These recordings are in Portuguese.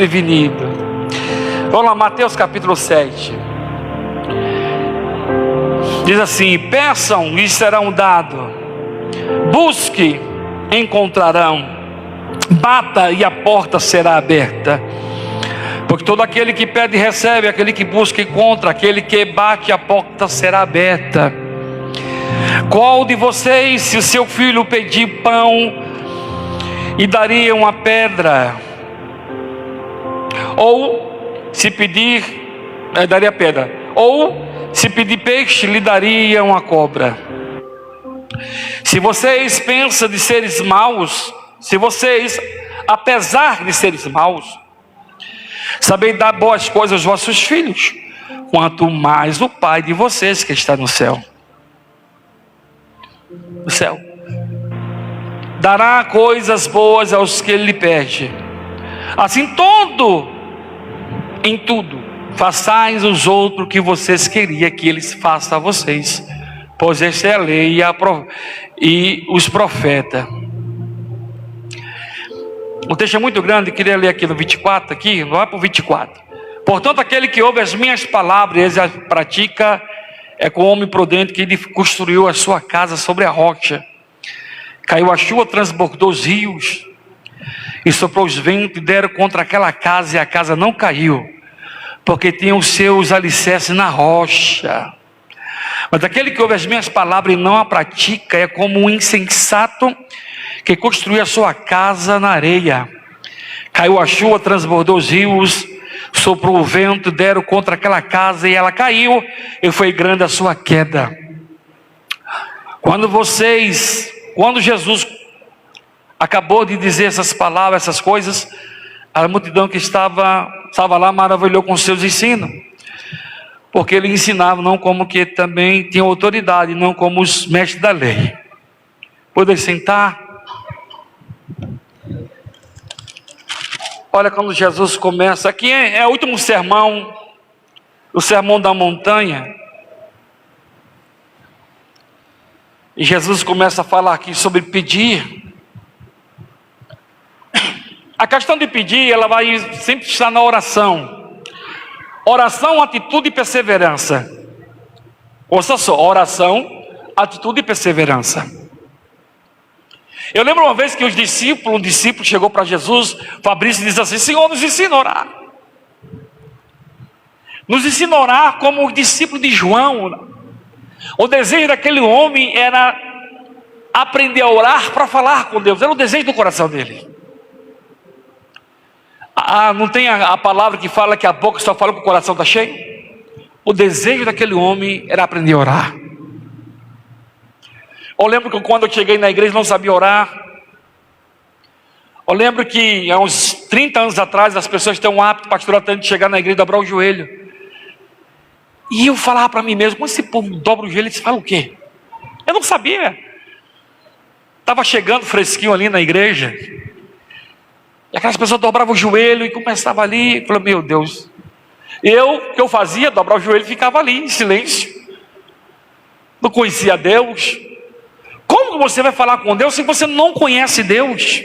prevenido. Vamos lá, Mateus capítulo 7. Diz assim: peçam e serão dado, busque, encontrarão, bata e a porta será aberta. Porque todo aquele que pede recebe, aquele que busca encontra, aquele que bate a porta será aberta. Qual de vocês, se o seu filho pedir pão, e daria uma pedra? Ou se pedir, daria pedra. Ou se pedir peixe, lhe daria uma cobra. Se vocês pensam de seres maus, se vocês, apesar de seres maus, sabem dar boas coisas aos vossos filhos, quanto mais o Pai de vocês que está no céu. No céu dará coisas boas aos que lhe pedem. Assim em tudo façais os outros que vocês queriam que eles façam a vocês, pois esta é a lei e os profetas. O texto é muito grande, queria ler aqui no 24, aqui, vai para o 24. Portanto, aquele que ouve as minhas palavras e as pratica, é como o homem prudente que construiu a sua casa sobre a rocha. Caiu a chuva, transbordou os rios, e soprou os ventos e deram contra aquela casa, e a casa não caiu, porque tinha os seus alicerces na rocha. Mas aquele que ouve as minhas palavras e não a pratica, é como um insensato que construiu a sua casa na areia. Caiu a chuva, transbordou os rios, soprou o vento, deram contra aquela casa, e ela caiu, e foi grande a sua queda. Quando Jesus acabou de dizer essas palavras, essas coisas, a multidão que estava lá maravilhou com seus ensinos, porque ele ensinava não como que também tinha autoridade, não como os mestres da lei. Pode sentar. Olha, quando Jesus começa, aqui é o último sermão, o sermão da montanha, e Jesus começa a falar aqui sobre pedir. A questão de pedir, ela vai sempre estar na oração. Oração, atitude e perseverança. Ouça só, oração, atitude e perseverança. Eu lembro uma vez que um discípulo chegou para Jesus, Fabrício, e disse assim: Senhor, nos ensina a orar. Nos ensina a orar como o discípulo de João. O desejo daquele homem era aprender a orar para falar com Deus. Era o desejo do coração dele. Não tem a palavra que fala que a boca só fala que o coração está cheio? O desejo daquele homem era aprender a orar. Eu lembro que quando eu cheguei na igreja não sabia orar. Eu lembro que há uns 30 anos atrás as pessoas têm um hábito pastoral de chegar na igreja e dobrar o joelho. E eu falava para mim mesmo: quando esse povo dobra o joelho, eles falam o quê? Eu não sabia. Estava chegando fresquinho ali na igreja, e aquelas pessoas dobravam o joelho e começavam ali. Eu falei: meu Deus. O que eu fazia? Dobrar o joelho e ficava ali em silêncio. Não conhecia Deus. Como você vai falar com Deus se você não conhece Deus?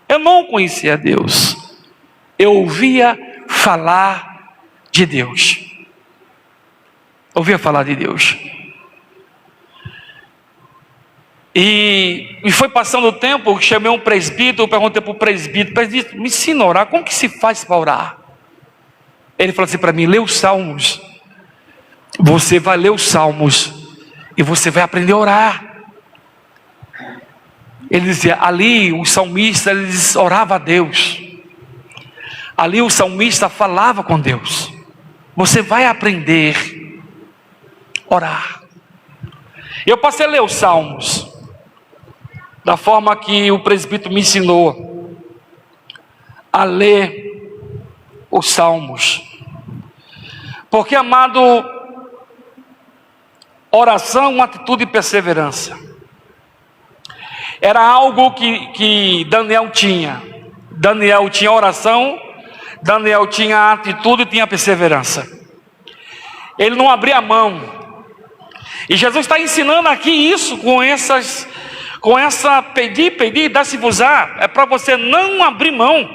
Eu não conhecia Deus. Eu ouvia falar de Deus. Ouvia falar de Deus. E foi passando o tempo, chamei um presbítero, perguntei para o presbítero: me ensina a orar, como que se faz para orar? Ele falou assim para mim: lê os salmos. Você vai ler os salmos e você vai aprender a orar. Ele dizia, ali o salmista, ele orava a Deus. Ali o salmista falava com Deus. Você vai aprender a orar. Eu passei a ler os salmos da forma que o presbítero me ensinou a ler os salmos. Porque, amado, oração, atitude e perseverança era algo que Daniel tinha. Daniel tinha oração, Daniel tinha atitude e tinha perseverança. Ele não abria a mão. E Jesus está ensinando aqui isso com essa pedir, dar-se-vos-á. É para você não abrir mão.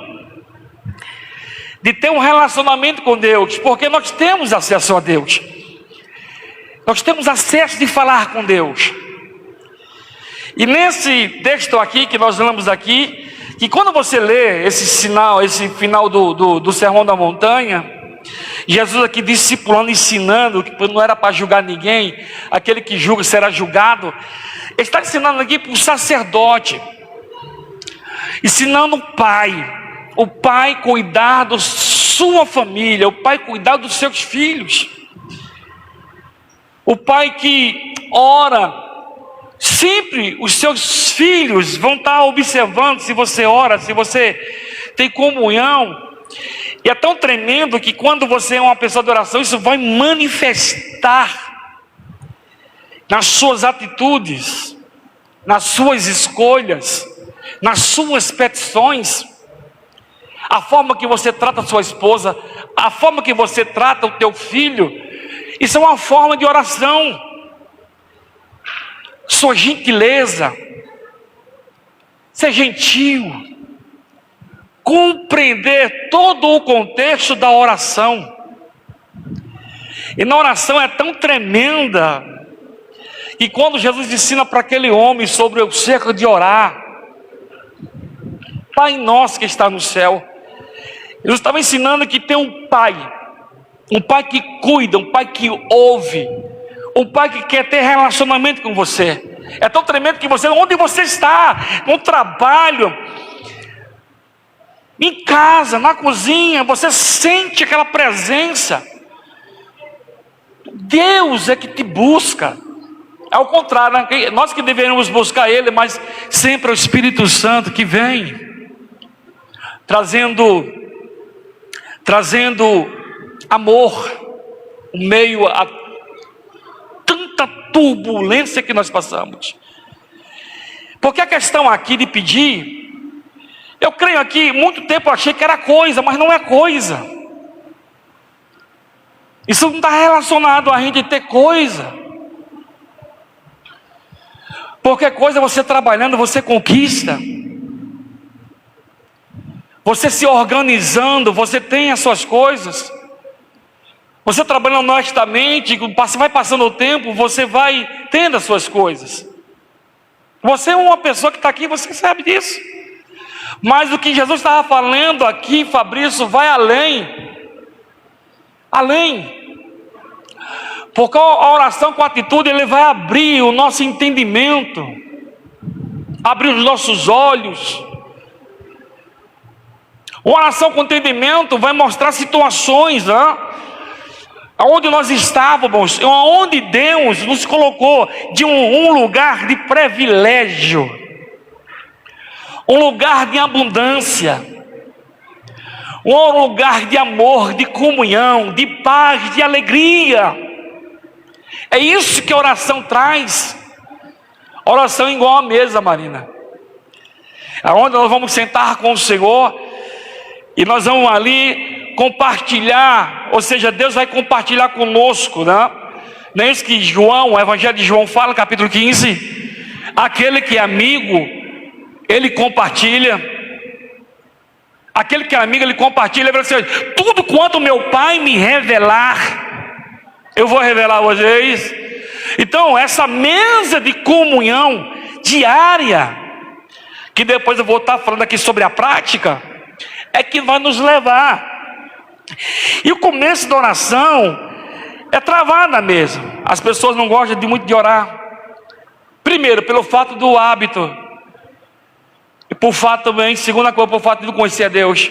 de ter um relacionamento com Deus, porque nós temos acesso a Deus. Nós temos acesso de falar com Deus. E nesse texto aqui, que nós lemos aqui, que quando você lê esse final do Sermão da Montanha, Jesus aqui discipulando, ensinando, que não era para julgar ninguém, aquele que julga será julgado. Ele está ensinando aqui para o sacerdote, ensinando o pai cuidar da sua família, o pai cuidar dos seus filhos, o pai que ora, sempre os seus filhos vão estar observando se você ora, se você tem comunhão. E é tão tremendo que quando você é uma pessoa de oração, isso vai manifestar nas suas atitudes, nas suas escolhas, nas suas petições. A forma que você trata a sua esposa, a forma que você trata o teu filho, isso é uma forma de oração. Sua gentileza, ser gentil, compreender todo o contexto da oração. E na oração é tão tremenda, que quando Jesus ensina para aquele homem sobre o cerco de orar, Pai nosso que está no céu, ele estava ensinando que tem um pai que cuida, um pai que ouve, um pai que quer ter relacionamento com você. É tão tremendo que você, onde você está, no trabalho, em casa, na cozinha, você sente aquela presença. Deus é que te busca. É o contrário, né? Nós que deveríamos buscar Ele, mas sempre é o Espírito Santo que vem, trazendo amor, em meio a tanta turbulência que nós passamos. Porque a questão aqui de pedir, eu creio aqui, muito tempo eu achei que era coisa, mas não é coisa. Isso não está relacionado a gente ter coisa. Porque coisa você trabalhando, você conquista. Você se organizando, você tem as suas coisas. Você trabalhando honestamente, vai passando o tempo, você vai tendo as suas coisas. Você é uma pessoa que está aqui, você sabe disso. Mas o que Jesus estava falando aqui, Fabrício, vai além. Além. Porque a oração com atitude, ele vai abrir o nosso entendimento, abrir os nossos olhos. Uma oração com entendimento vai mostrar situações, né? Onde nós estávamos, onde Deus nos colocou, de um lugar de privilégio, um lugar de abundância, um lugar de amor, de comunhão, de paz, de alegria. É isso que a oração traz. A oração é igual à mesa, Marina, aonde nós vamos sentar com o Senhor e nós vamos ali compartilhar, ou seja, Deus vai compartilhar conosco, né? Não é isso que João, o Evangelho de João fala, capítulo 15, aquele que é amigo, ele compartilha. Aquele que é amigo, ele compartilha. Ele fala assim: tudo quanto meu Pai me revelar, eu vou revelar a vocês. Então essa mesa de comunhão diária, que depois eu vou estar falando aqui sobre a prática, é que vai nos levar. E o começo da oração é travada mesmo. As pessoas não gostam muito de orar. Primeiro, pelo fato do hábito. E por fato também, segunda coisa, por fato de não conhecer a Deus.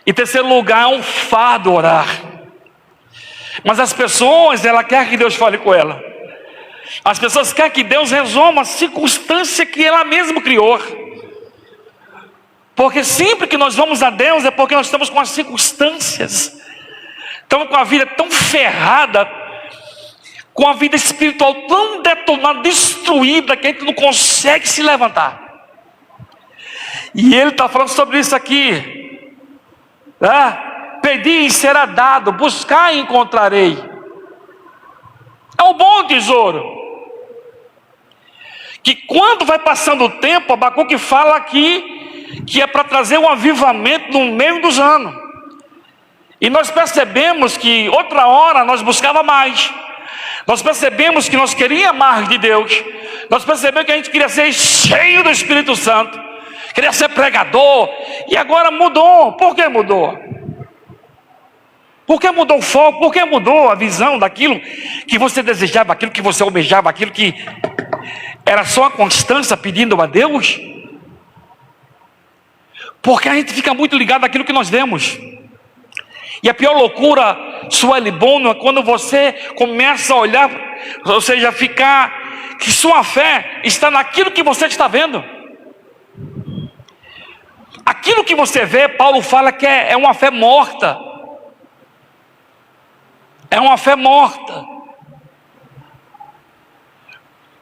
Em terceiro lugar, é um fardo orar. Mas as pessoas, ela quer que Deus fale com ela. As pessoas querem que Deus resolva a circunstância que ela mesma criou. Porque sempre que nós vamos a Deus é porque nós estamos com as circunstâncias, estamos com a vida tão ferrada, com a vida espiritual tão detonada, destruída, que a gente não consegue se levantar. E ele está falando sobre isso aqui, né? Pedi e será dado, buscar e encontrarei. É um bom tesouro, que quando vai passando o tempo, Abacuque fala aqui, que é para trazer um avivamento no meio dos anos. E nós percebemos que outra hora nós buscava mais. Nós percebemos que nós queríamos mais de Deus. Nós percebemos que a gente queria ser cheio do Espírito Santo, queria ser pregador. E agora mudou. Por que mudou? Por que mudou o foco? Por que mudou a visão daquilo que você desejava, aquilo que você almejava, aquilo que era só a constância pedindo a Deus? Porque a gente fica muito ligado àquilo que nós vemos. E a pior loucura, Sueli Bono, é quando você começa a olhar, ou seja, ficar, que sua fé está naquilo que você está vendo. Aquilo que você vê, Paulo fala que é uma fé morta. É uma fé morta.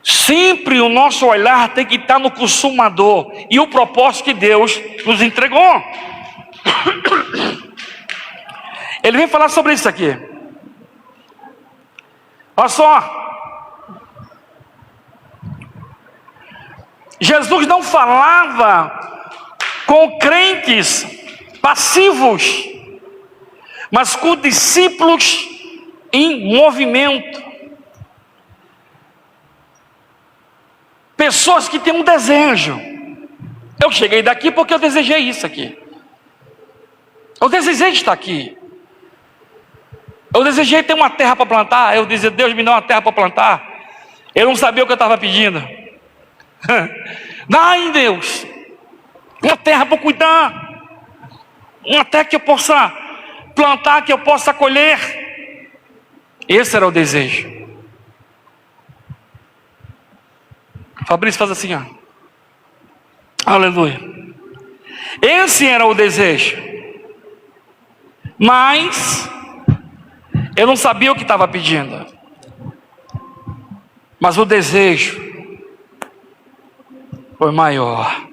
Sempre o nosso olhar tem que estar no consumador e o propósito que Deus nos entregou. Ele vem falar sobre isso aqui. Olha só. Jesus não falava com crentes passivos, mas com discípulos em movimento. Pessoas que têm um desejo. Eu cheguei daqui porque eu desejei isso aqui. Eu desejei estar aqui. Eu desejei ter uma terra para plantar. Eu dizia, Deus me dá uma terra para plantar. Eu não sabia o que eu estava pedindo. Dá-me, Deus, uma terra para cuidar, uma terra que eu possa plantar, que eu possa colher. Esse era o desejo. Fabrício faz assim, ó. Aleluia. Esse era o desejo. Mas eu não sabia o que estava pedindo. Mas o desejo foi maior.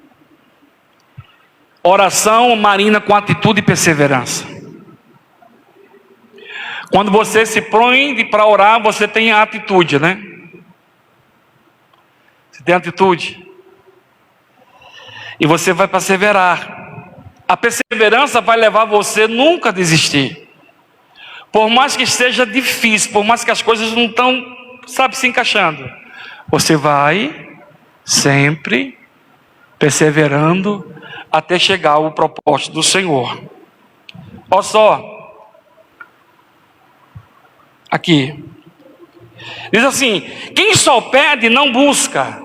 Oração, Marina, com atitude e perseverança. Quando você se põe para orar, você tem a atitude, né? Você tem atitude. E você vai perseverar. A perseverança vai levar você nunca a desistir. Por mais que seja difícil, por mais que as coisas não estão, sabe, se encaixando, você vai sempre perseverando até chegar ao propósito do Senhor. Olha só. Aqui. Diz assim: quem só pede não busca,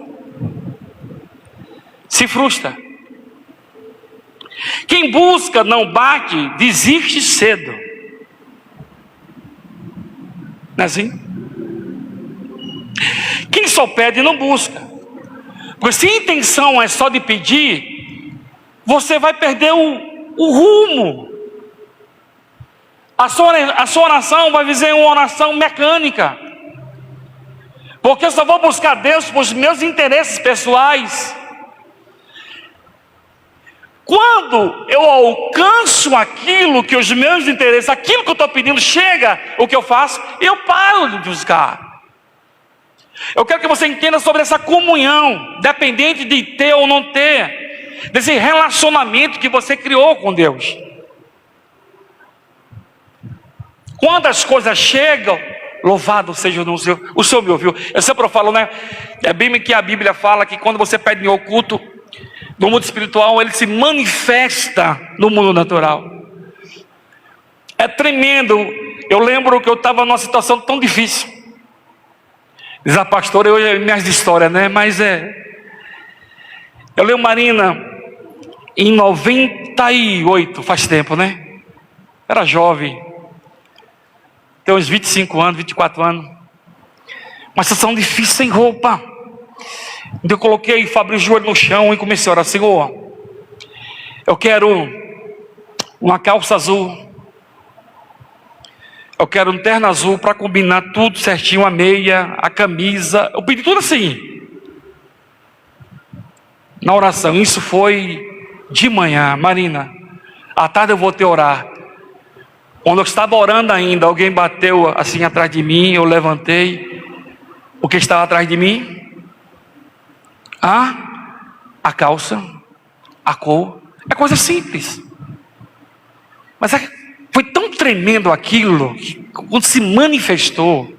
se frustra. Quem busca não bate, desiste cedo. Não é assim? Quem só pede não busca. Porque se a intenção é só de pedir, você vai perder o rumo. A sua oração vai ser uma oração mecânica. Porque eu só vou buscar Deus por os meus interesses pessoais. Quando eu alcanço aquilo que os meus interesses, aquilo que eu estou pedindo chega, o que eu faço? Eu paro de buscar. Eu quero que você entenda sobre essa comunhão, dependente de ter ou não ter, desse relacionamento que você criou com Deus. Quando as coisas chegam, louvado seja o Senhor me ouviu. Eu sempre falo, né? É bem que a Bíblia fala que quando você pede em oculto, no mundo espiritual, ele se manifesta no mundo natural. É tremendo. Eu lembro que eu estava numa situação tão difícil. Diz a pastora, eu minhas histórias, né? Mas eu leio Marina em 98, faz tempo, né? Era jovem. Tem uns 25 anos, 24 anos. Uma situação difícil, sem roupa. Eu coloquei Fabrício o joelho no chão e comecei a orar: Senhor, eu quero uma calça azul, eu quero um terno azul para combinar tudo certinho, a meia, a camisa. Eu pedi tudo assim na oração. Isso foi de manhã. Marina, à tarde eu vou te orar. Quando eu estava orando ainda, alguém bateu assim atrás de mim. Eu levantei. O que estava atrás de mim? A calça, a cor. É coisa simples, mas foi tão tremendo aquilo, que quando se manifestou,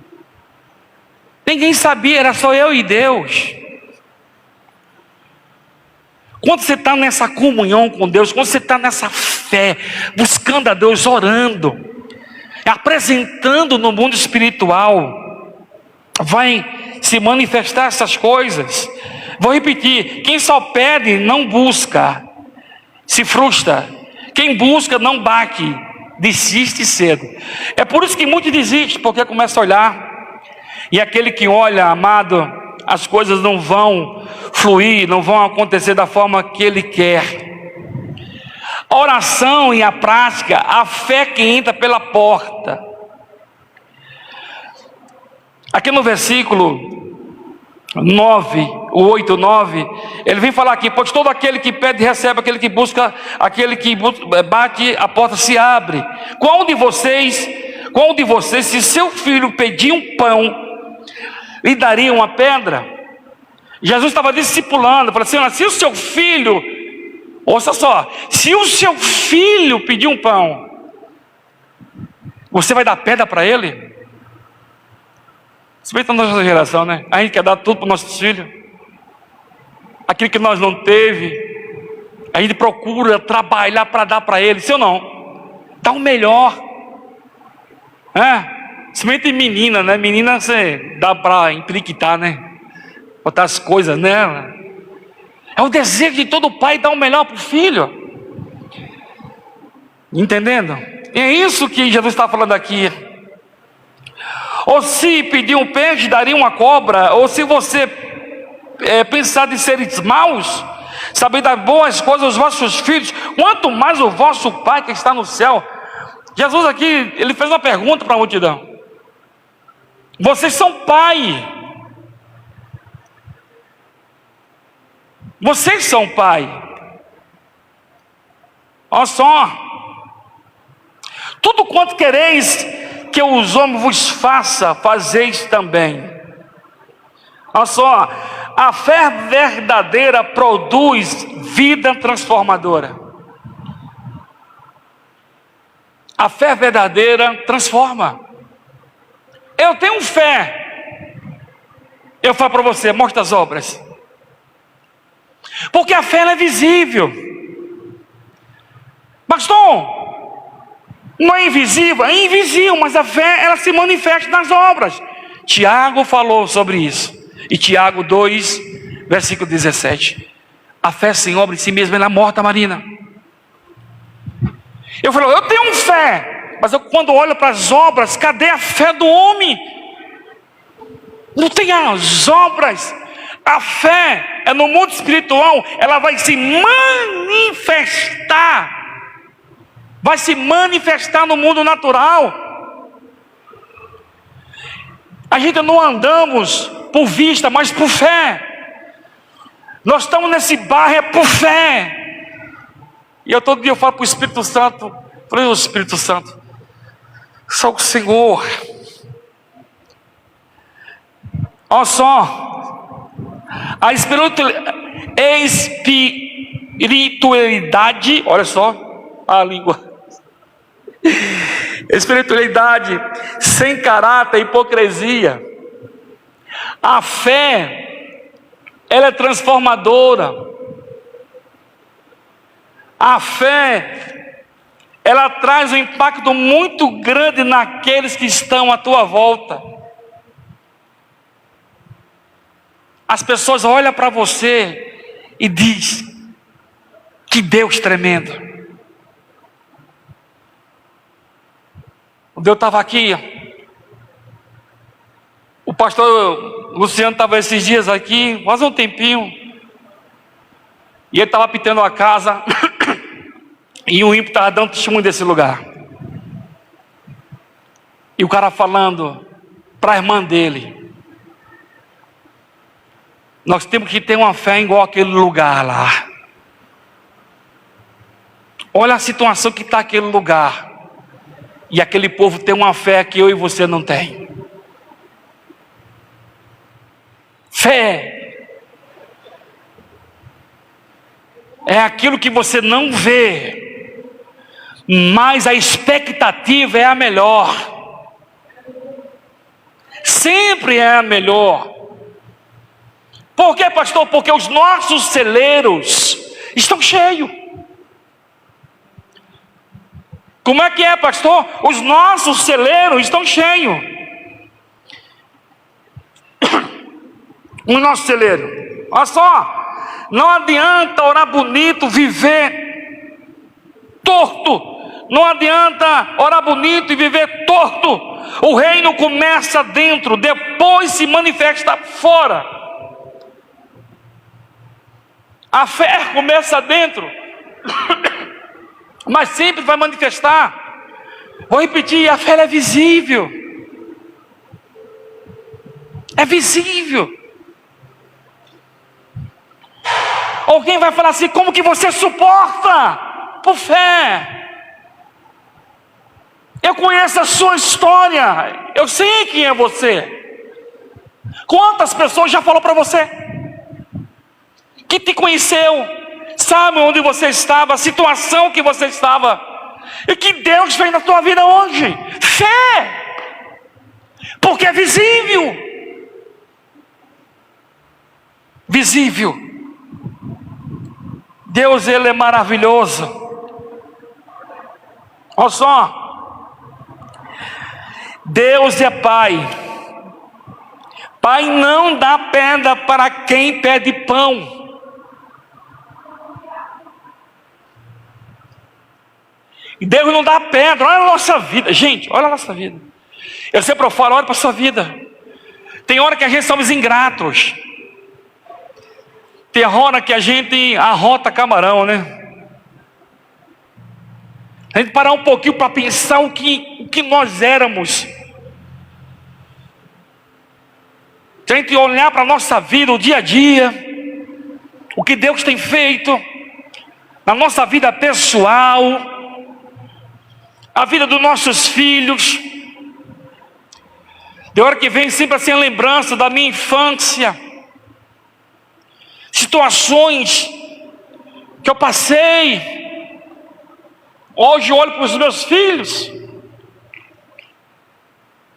ninguém sabia, era só eu e Deus. Quando você está nessa comunhão com Deus, quando você está nessa fé, buscando a Deus, orando, apresentando no mundo espiritual, vai se manifestar essas coisas. Vou repetir: quem só pede não busca, se frustra. Quem busca não bate, desiste cedo. É por isso que muitos desistem, porque começa a olhar, e aquele que olha, amado, as coisas não vão fluir, não vão acontecer da forma que ele quer. A oração e a prática, a fé que entra pela porta. Aqui no versículo 8, 9, ele vem falar aqui: pois todo aquele que pede recebe, aquele que busca, bate, a porta se abre. Qual de vocês, se seu filho pedir um pão, lhe daria uma pedra? Jesus estava discipulando, falou assim: se o seu filho, ouça só, se o seu filho pedir um pão, você vai dar pedra para ele? Se bem que está na nossa geração, né? A gente quer dar tudo para os nossos filhos. Aquilo que nós não teve, a gente procura trabalhar para dar para ele, sim ou não? Dá o melhor. Principalmente menina, né? Menina você dá para implicar, né? Botar as coisas nela. É o desejo de todo pai dar o melhor para o filho. Entendendo? E é isso que Jesus está falando aqui. Ou se pedir um peixe, daria uma cobra. Ou se você pensar de seres maus, saber dar boas coisas aos vossos filhos, quanto mais o vosso Pai que está no céu. Jesus aqui, ele fez uma pergunta para a multidão: vocês são pai. Vocês são pai. Olha só: tudo quanto quereis que os homens vos façam, fazeis também. Olha só: a fé verdadeira produz vida transformadora. A fé verdadeira transforma. Eu tenho fé. Eu falo para você: mostra as obras. Porque a fé ela é visível. Pastor, não é invisível? É invisível, mas a fé ela se manifesta nas obras. Tiago falou sobre isso. E Tiago 2, versículo 17. A fé sem obra em si mesma ela é morta, Marina. Eu falo: eu tenho fé, mas quando olho para as obras, cadê a fé do homem? Não tem as obras. A fé é no mundo espiritual, ela vai se manifestar. Vai se manifestar no mundo natural. A gente não andamos por vista, mas por fé. Nós estamos nesse barro, é por fé. E eu todo dia eu falo para o Espírito Santo: falei: o Espírito Santo, só o Senhor. Olha só, a espiritualidade, olha só a língua. Espiritualidade sem caráter, hipocrisia. A fé, ela é transformadora. A fé, ela traz um impacto muito grande naqueles que estão à tua volta. As pessoas olham para você e dizem: que Deus tremendo. Quando eu estava aqui, o pastor Luciano estava esses dias aqui, faz um tempinho, e ele estava pintando a casa, e o ímpio estava dando testemunho desse lugar. E o cara falando para a irmã dele: nós temos que ter uma fé igual aquele lugar lá. Olha a situação que está aquele lugar. E aquele povo tem uma fé que eu e você não tem. Fé é aquilo que você não vê, mas a expectativa é a melhor. Sempre é a melhor. Por quê, pastor? Porque os nossos celeiros estão cheios. Como é que é, pastor? Os nossos celeiros estão cheios. O nosso celeiro. Olha só, não adianta orar bonito, viver torto. Não adianta orar bonito e viver torto. O reino começa dentro, depois se manifesta fora. A fé começa dentro, mas sempre vai manifestar. Vou repetir, a fé é visível. É visível. Alguém vai falar assim: como que você suporta? Por fé. Eu conheço a sua história. Eu sei quem é você. Quantas pessoas já falou para você? Que te conheceu, sabe onde você estava, a situação que você estava, e que Deus fez na tua vida hoje. Fé. Porque é visível. Visível. Deus, Ele é maravilhoso. Olha só. Deus é Pai. Pai não dá pedra para quem pede pão. Deus não dá pedra. Olha a nossa vida, gente, olha a nossa vida. Eu sempre falo, olha para a sua vida. Tem hora que a gente somos ingratos. Tem hora que a gente arrota camarão, né? A gente parar um pouquinho para pensar o que nós éramos. Se a gente olhar para a nossa vida, o dia a dia, o que Deus tem feito, na nossa vida pessoal, a vida dos nossos filhos. De hora que vem sempre assim a lembrança da minha infância. Situações que eu passei. Hoje eu olho para os meus filhos,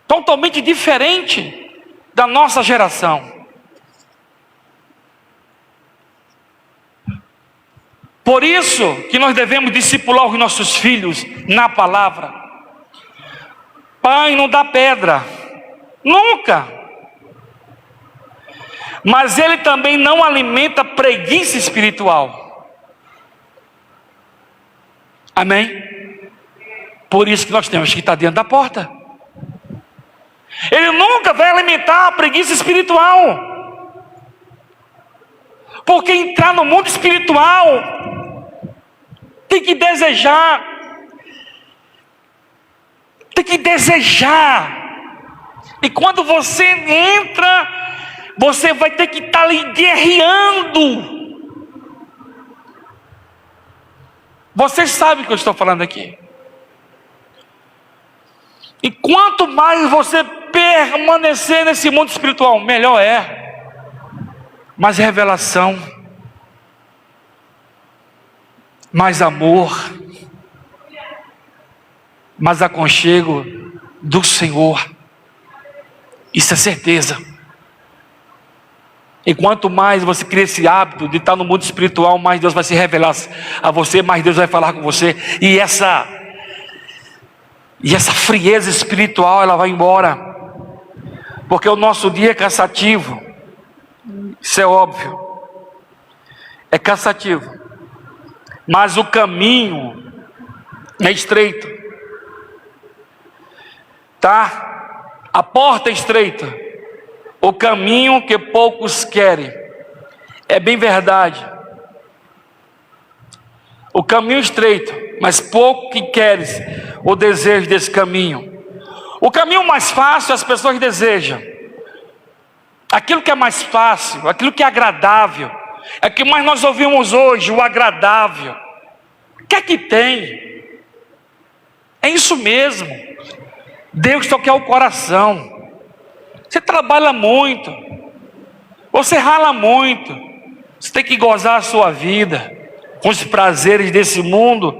totalmente diferente da nossa geração. Por isso que nós devemos discipular os nossos filhos na palavra. Pai não dá pedra, nunca. Mas Ele também não alimenta preguiça espiritual. Amém? Por isso que nós temos que estar dentro da porta. Ele nunca vai alimentar a preguiça espiritual. Porque entrar no mundo espiritual tem que desejar. Tem que desejar. E quando você entra, você vai ter que estar ali guerreando. Vocês sabem o que eu estou falando aqui. E quanto mais você permanecer nesse mundo espiritual, melhor é. Mais revelação, mais amor, mais aconchego do Senhor. Isso é certeza. E quanto mais você cria esse hábito de estar no mundo espiritual, mais Deus vai se revelar a você, mais Deus vai falar com você. E essa frieza espiritual, ela vai embora. Porque o nosso dia é cansativo. Isso é óbvio. É cansativo. Mas o caminho é estreito. Tá? A porta é estreita. O caminho que poucos querem. É bem verdade. O caminho estreito, mas pouco que queres o desejo desse caminho. O caminho mais fácil as pessoas desejam. Aquilo que é mais fácil, aquilo que é agradável. É o que mais nós ouvimos hoje, o agradável. O que é que tem? É isso mesmo. Deus só quer o coração. Você trabalha muito, você rala muito, você tem que gozar a sua vida com os prazeres desse mundo,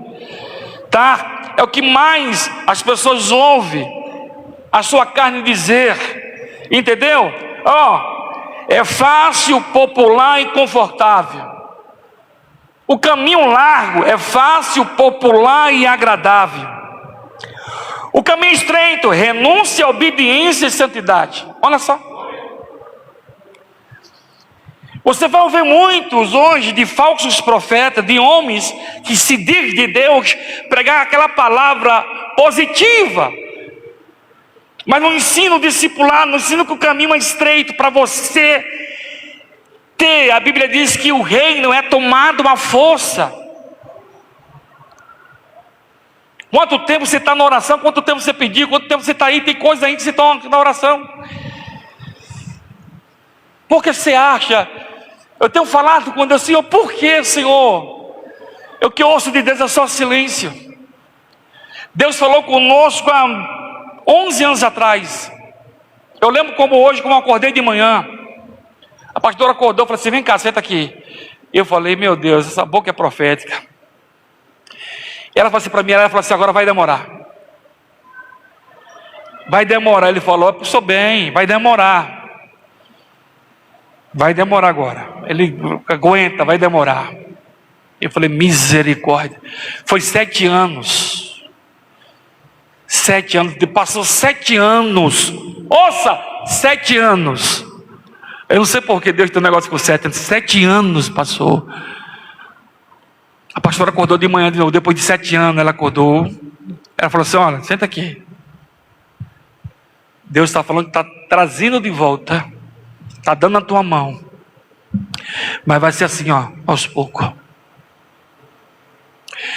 tá? é o que mais as pessoas ouvem a sua carne dizer, entendeu? É fácil, popular e confortável. O caminho largo é fácil, popular e agradável. O caminho estreito, renúncia, obediência e santidade. Olha só. Você vai ouvir muitos hoje de falsos profetas, de homens que se dizem de Deus, pregar aquela palavra positiva. Mas no ensino discipular, no ensino que o caminho é estreito para você ter, a Bíblia diz que o reino é tomado à força. Quanto tempo você está na oração, quanto tempo você pediu, quanto tempo você está aí, tem coisas aí que você está na oração. Porque você acha, eu tenho falado com Deus, Senhor, por que, Senhor? O que eu ouço de Deus é só silêncio. Deus falou conosco há 11 anos atrás. Eu lembro como hoje, como eu acordei de manhã. A pastora acordou e falou assim, vem cá, senta aqui. Eu falei, meu Deus, essa boca é profética. Ela falou assim para mim, ela falou assim, agora vai demorar. Vai demorar. Ele falou, eu sou bem, vai demorar. Vai demorar agora. Ele aguenta, vai demorar. Eu falei, misericórdia. Foi 7 anos. 7 anos. Passou 7 anos. Ouça, 7 anos. Eu não sei porque Deus tem um negócio com 7 anos. 7 anos passou. A pastora acordou de manhã de novo. Depois de 7 anos ela acordou. Ela falou assim, olha, senta aqui. Deus está falando que está trazendo de volta. Está dando na tua mão. Mas vai ser assim, aos poucos.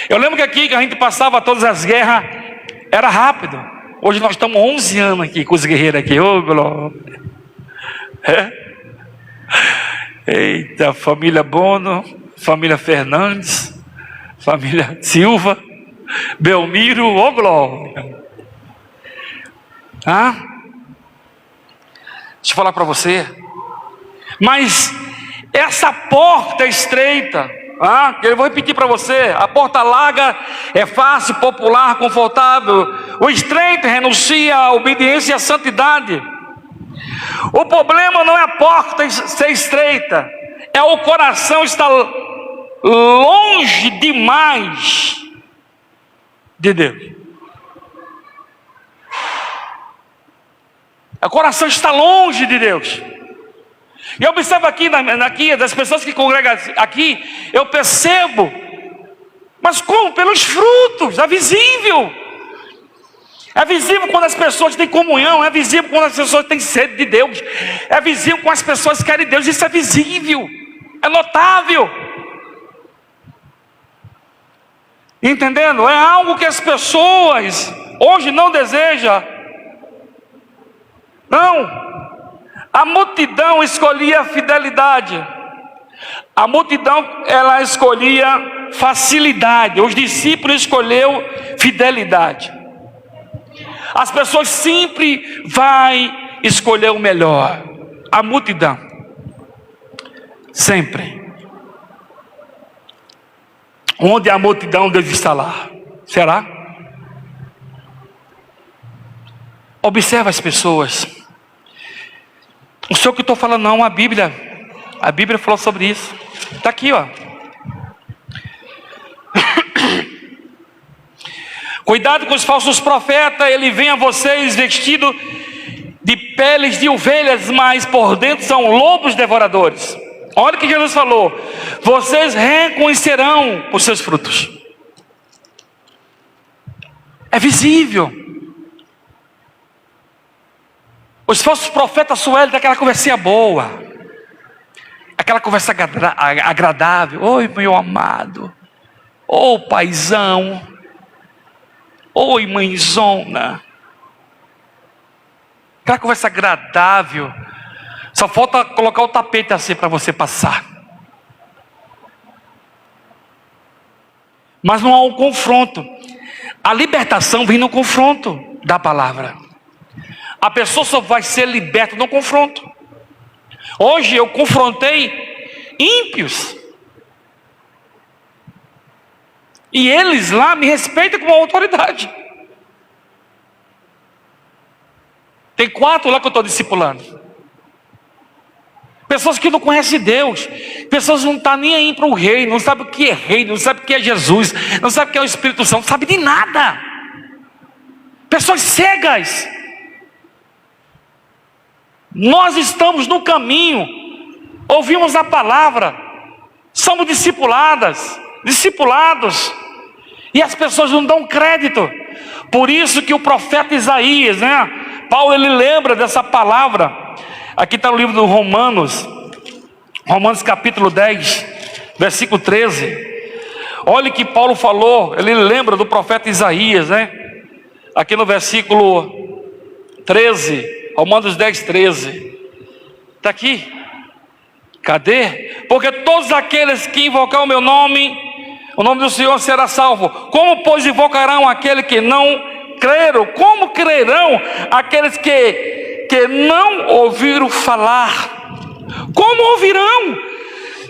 Eu lembro que aqui que a gente passava todas as guerras, era rápido. Hoje nós estamos 11 anos aqui com os guerreiros aqui. Ô, glória. Eita, família Bono, família Fernandes, família Silva, Belmiro, ô glória. Deixa eu falar para você. Mas essa porta estreita, eu vou repetir para você, a porta larga é fácil, popular, confortável. O estreito renuncia à obediência e à santidade. O problema não é a porta ser estreita, é o coração estar longe demais de Deus. O coração está longe de Deus. E eu observo aqui das pessoas que congregam aqui, eu percebo, mas como? Pelos frutos, é visível. É visível quando as pessoas têm comunhão, é visível quando as pessoas têm sede de Deus, é visível quando as pessoas querem Deus, isso é visível, é notável. Entendendo? É algo que as pessoas hoje não desejam. Não. A multidão escolhia a fidelidade. A multidão, ela escolhia facilidade. Os discípulos escolheram fidelidade. As pessoas sempre vão escolher o melhor. A multidão. Sempre. Onde a multidão, Deus está lá. Será? Observa as pessoas. Não sei o que estou falando não, a Bíblia falou sobre isso. Está aqui, Cuidado com os falsos profetas, ele vem a vocês vestido de peles de ovelhas, mas por dentro são lobos devoradores. Olha o que Jesus falou, vocês reconhecerão os seus frutos. É visível. Os falsos profetas suelen daquela conversinha boa, aquela conversa agradável. Oi, meu amado. Ô, paizão. Oi, mãezona. Aquela conversa agradável. Só falta colocar o tapete assim para você passar. Mas não há um confronto. A libertação vem no confronto da palavra. A pessoa só vai ser liberta no confronto. Hoje eu confrontei ímpios. E eles lá me respeitam como autoridade. Tem 4 lá que eu estou discipulando. Pessoas que não conhecem Deus. Pessoas que não estão nem aí para o reino. Não sabem o que é reino. Não sabem o que é Jesus. Não sabem o que é o Espírito Santo. Não sabem de nada. Pessoas cegas. Nós estamos no caminho. Ouvimos a palavra. Somos discipulados. E as pessoas não dão crédito. Por isso que o profeta Isaías, Paulo, ele lembra dessa palavra. Aqui está no livro do Romanos capítulo 10, versículo 13. Olha que Paulo falou, ele lembra do profeta Isaías, aqui no versículo 13, Romanos 10, 13. Está aqui. Cadê? Porque todos aqueles que invocar o meu nome, o nome do Senhor será salvo. Como, pois, invocarão aquele que não creram? Como crerão aqueles que não ouviram falar? Como ouvirão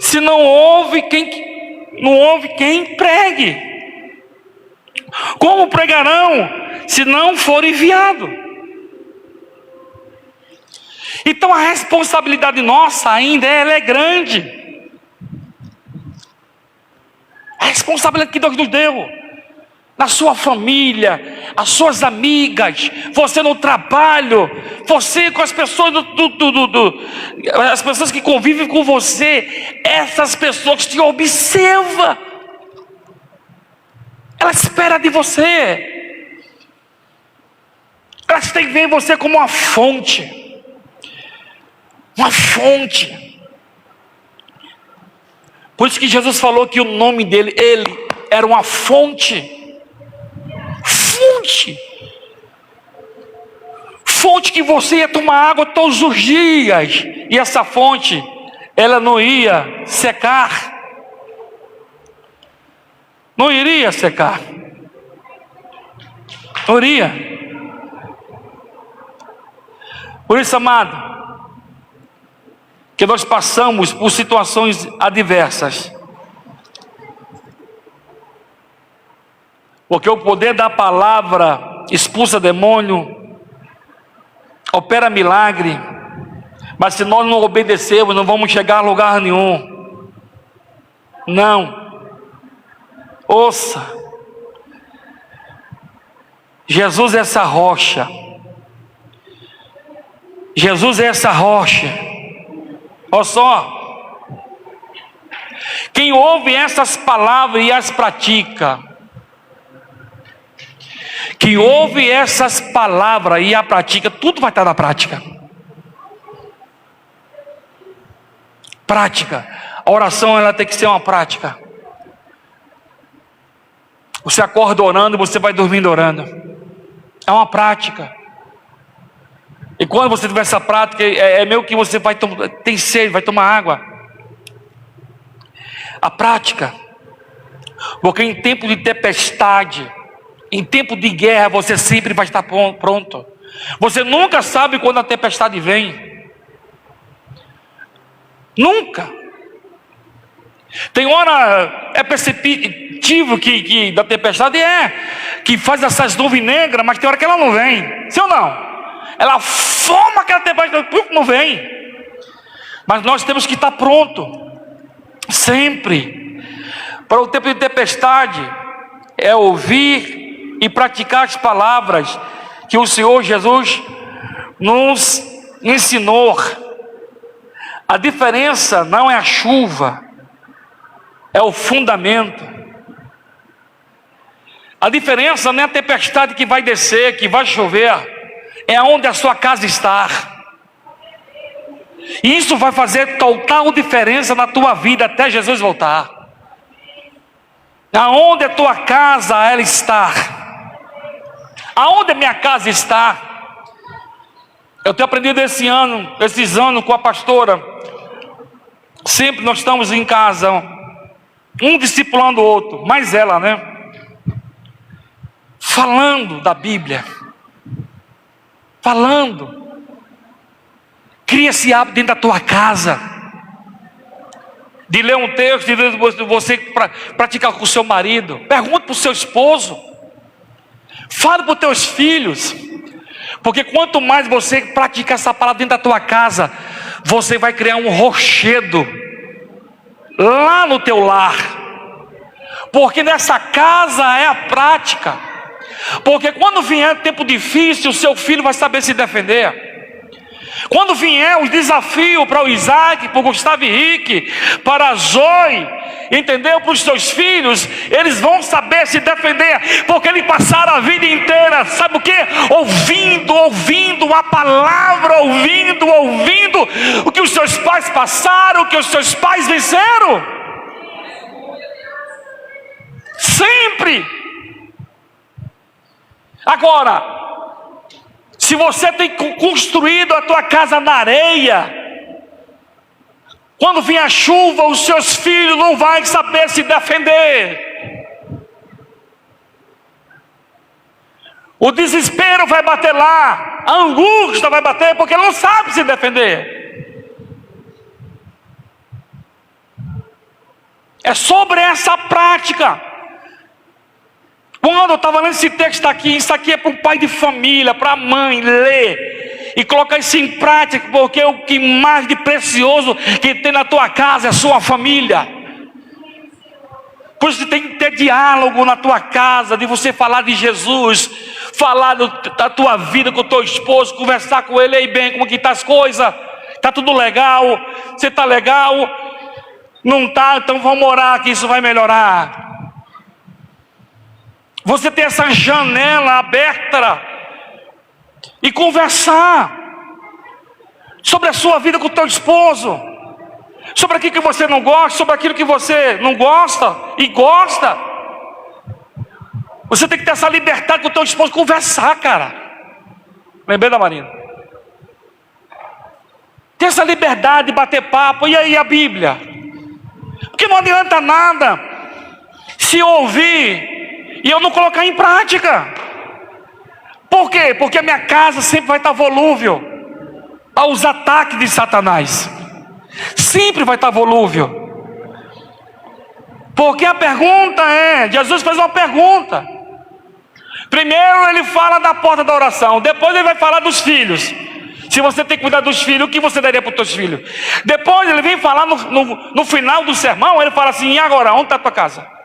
se não ouve quem pregue? Como pregarão se não for enviado? Então a responsabilidade nossa ainda ela é grande. A responsabilidade que Deus nos deu. Na sua família, as suas amigas, você no trabalho, você com as pessoas as pessoas que convivem com você, essas pessoas te observam, elas esperam de você, elas têm que ver você como uma fonte, por isso que Jesus falou que o nome dele, ele era uma fonte que você ia tomar água todos os dias, e essa fonte, ela não ia secar, não iria. Por isso, amado, que nós passamos por situações adversas, porque o poder da palavra expulsa demônio, opera milagre, mas se nós não obedecermos, não vamos chegar a lugar nenhum. Não. Ouça, Jesus é essa rocha. Olha só, quem ouve essas palavras e as pratica, que ouve essas palavras e a pratica, tudo vai estar na prática. A oração ela tem que ser uma prática. Você acorda orando, você vai dormindo orando. É uma prática. E quando você tiver essa prática, é meio que você tem sede, vai tomar água. A prática. Porque em tempo de tempestade, em tempo de guerra, você sempre vai estar pronto. Você nunca sabe quando a tempestade vem. Nunca. Tem hora, é perceptível que da tempestade que faz essas nuvens negras, mas tem hora que ela não vem. Sim ou não? Ela forma aquela tempestade, não vem. Mas nós temos que estar pronto. Sempre. Para o tempo de tempestade, é ouvir e praticar as palavras que o Senhor Jesus nos ensinou. A diferença não é a chuva, é o fundamento. A diferença não é a tempestade que vai descer, que vai chover, é onde a sua casa está. E isso vai fazer total diferença na tua vida até Jesus voltar. Aonde a tua casa ela está? Aonde a minha casa está? Eu tenho aprendido esses anos com a pastora. Sempre nós estamos em casa, um discipulando o outro, mas ela, falando da Bíblia, cria esse hábito dentro da tua casa. de ler um texto, de você praticar com o seu marido. Pergunte para o seu esposo. Fale para os teus filhos. Porque quanto mais você praticar essa palavra dentro da tua casa, você vai criar um rochedo lá no teu lar. Porque nessa casa é a prática. Porque quando vier tempo difícil, o seu filho vai saber se defender. Quando vier os desafios para o Isaac, para o Gustavo Henrique, para a Zoe, entendeu? Para os seus filhos, eles vão saber se defender, porque eles passaram a vida inteira, sabe o que? Ouvindo a palavra, ouvindo o que os seus pais passaram, o que os seus pais venceram. Sempre. Agora, se você tem construído a tua casa na areia, quando vier a chuva, os seus filhos não vão saber se defender. O desespero vai bater lá, a angústia vai bater, porque não sabe se defender. É sobre essa prática. Quando eu estava lendo esse texto aqui, isso aqui é para o pai de família, para a mãe ler e colocar isso em prática, porque o que mais de precioso que tem na tua casa é a sua família. Por isso tem que ter diálogo na tua casa, de você falar de Jesus, falar da tua vida com o teu esposo, conversar com ele. Ei, bem, como que tá as coisas? Tá tudo legal? Você tá legal? Não tá? Então vamos orar que isso vai melhorar. Você ter essa janela aberta e conversar sobre a sua vida com o teu esposo, sobre aquilo que você não gosta, sobre aquilo que você não gosta e gosta. Você tem que ter essa liberdade com o teu esposo, conversar, cara. Lembrei da Marina. Ter essa liberdade de bater papo. E aí a Bíblia? Porque não adianta nada se ouvir e eu não colocar em prática. Por quê? Porque a minha casa sempre vai estar volúvel aos ataques de Satanás. Sempre vai estar volúvel. Porque a pergunta é, Jesus fez uma pergunta. Primeiro ele fala da porta da oração, depois ele vai falar dos filhos. Se você tem que cuidar dos filhos, o que você daria para os teus filhos? Depois ele vem falar no final do sermão, ele fala assim: e agora, onde está a tua casa?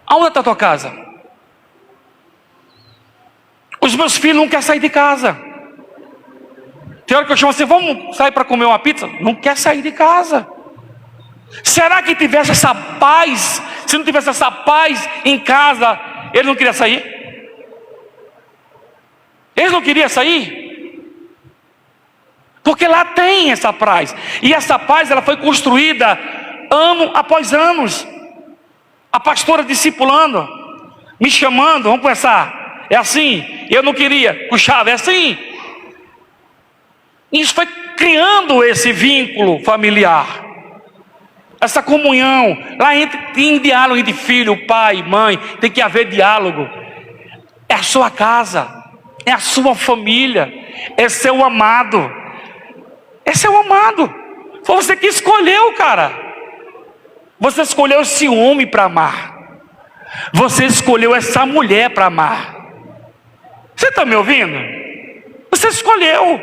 Aonde está a tua casa? Os meus filhos não querem sair de casa. Tem hora que eu chamo assim: vamos sair para comer uma pizza? Não quer sair de casa. Será que tivesse essa paz? Se não tivesse essa paz em casa, eles não queriam sair? Eles não queriam sair? Porque lá tem essa paz. E essa paz ela foi construída ano após anos. A pastora discipulando, me chamando, vamos conversar. É assim, eu não queria, puxava, é assim. Isso foi criando esse vínculo familiar, essa comunhão. Lá tem diálogo entre filho, pai, mãe, tem que haver diálogo. É a sua casa, é a sua família, é seu amado. É seu amado. Foi você que escolheu, cara. Você escolheu esse homem para amar. Você escolheu essa mulher para amar. Você está me ouvindo? Você escolheu.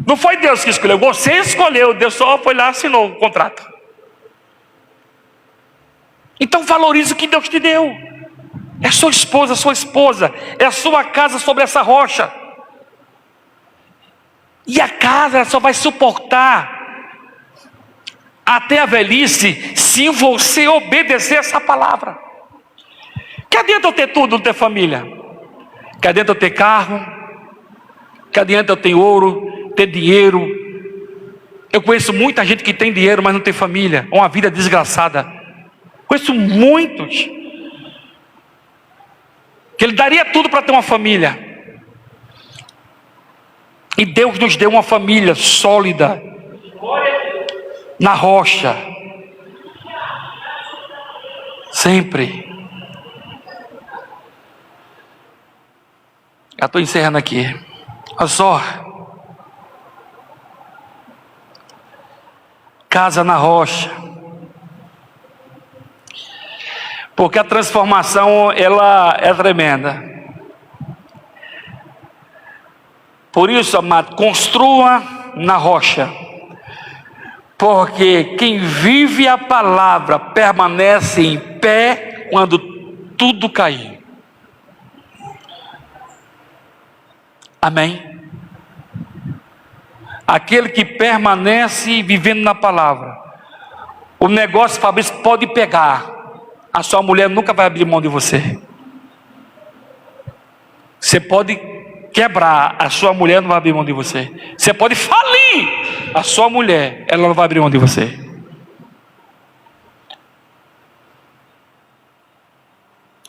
Não foi Deus que escolheu, você escolheu. Deus só foi lá e assinou o contrato. Então valorize o que Deus te deu. É sua esposa, é a sua casa sobre essa rocha. E a casa só vai suportar até a velhice, se você obedecer essa palavra. Que adianta eu ter tudo, não ter família? Que adianta eu ter carro? Que adianta eu ter ouro, ter dinheiro? Eu conheço muita gente que tem dinheiro, mas não tem família, uma vida desgraçada. Conheço muitos que ele daria tudo para ter uma família. E Deus nos deu uma família sólida na rocha. Sempre. Já estou encerrando aqui. Olha só. Casa na rocha. Porque a transformação, ela é tremenda. Por isso, amado, construa na rocha. Porque quem vive a palavra permanece em pé quando tudo cair. Amém? Aquele que permanece vivendo na palavra. O negócio, Fabrício, pode pegar. A sua mulher nunca vai abrir mão de você. Você pode quebrar, a sua mulher não vai abrir mão de você. Você pode falir, a sua mulher, ela não vai abrir mão de você.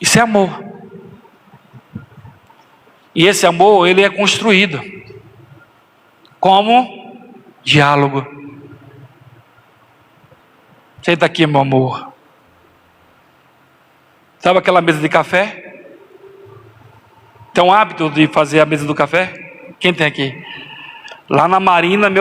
Isso é amor. E esse amor, ele é construído como diálogo. Senta aqui, meu amor. Sabe aquela mesa de café? Tem um hábito de fazer a mesa do café? Quem tem aqui? Lá na Marina, meu